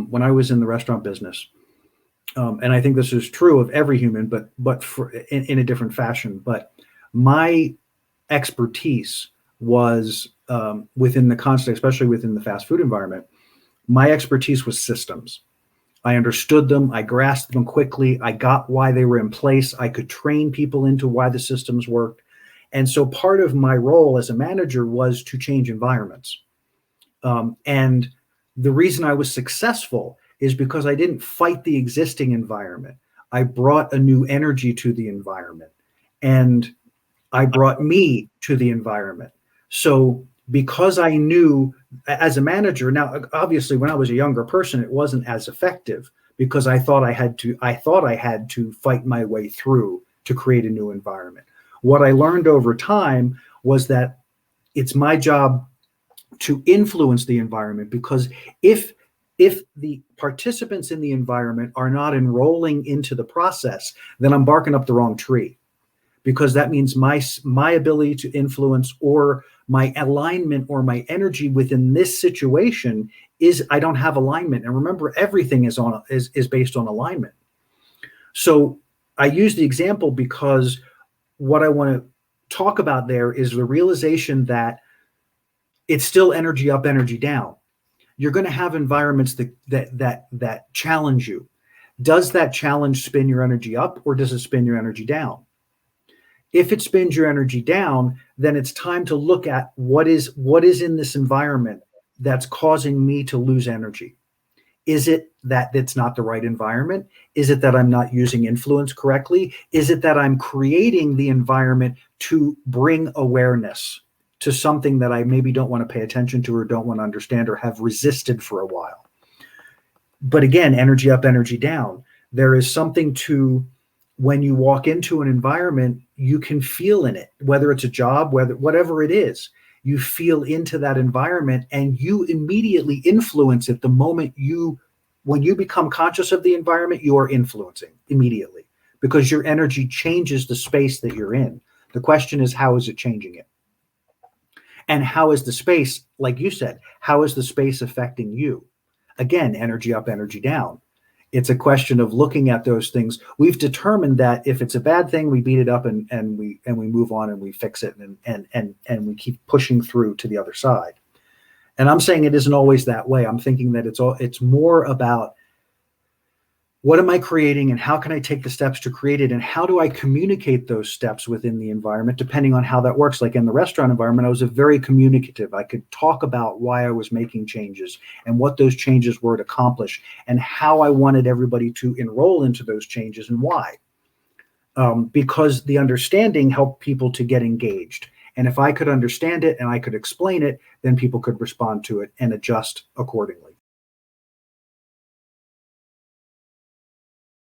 when I was in the restaurant business, and I think this is true of every human, but in a different fashion. But my expertise was within the context, especially within the fast food environment. My expertise was systems. I understood them. I grasped them quickly. I got why they were in place. I could train people into why the systems worked. And so part of my role as a manager was to change environments. And the reason I was successful is because I didn't fight the existing environment. I brought a new energy to the environment, and I brought me to the environment. So because I knew as a manager, now obviously when I was a younger person, it wasn't as effective because I thought I had to fight my way through to create a new environment. What I learned over time was that it's my job to influence the environment, because if the participants in the environment are not enrolling into the process, then I'm barking up the wrong tree, because that means my ability to influence or my alignment or my energy within this situation is I don't have alignment. And remember, everything is based on alignment. So I use the example because what I want to talk about there is the realization that it's still energy up, energy down. You're going to have environments that challenge you. Does that challenge spin your energy up, or does it spin your energy down? If it spins your energy down, then it's time to look at what is in this environment that's causing me to lose energy. Is it that it's not the right environment? Is it that I'm not using influence correctly? Is it that I'm creating the environment to bring awareness to something that I maybe don't want to pay attention to or don't want to understand or have resisted for a while? But again, energy up, energy down. There is something to when you walk into an environment, you can feel in it, whether it's a job, whatever it is, you feel into that environment and you immediately influence it. The moment when you become conscious of the environment, you are influencing immediately because your energy changes the space that you're in. The question is, how is it changing it? And how is the space, like you said, how is the space affecting you? Again, energy up, energy down. It's a question of looking at those things. We've determined that if it's a bad thing, we beat it up and we move on and we fix it and we keep pushing through to the other side. And I'm saying it isn't always that way. I'm thinking that it's more about what am I creating and how can I take the steps to create it, and how do I communicate those steps within the environment depending on how that works. Like in the restaurant environment, I was very communicative. I could talk about why I was making changes and what those changes were to accomplish and how I wanted everybody to enroll into those changes and why. Because the understanding helped people to get engaged. And if I could understand it and I could explain it, then people could respond to it and adjust accordingly.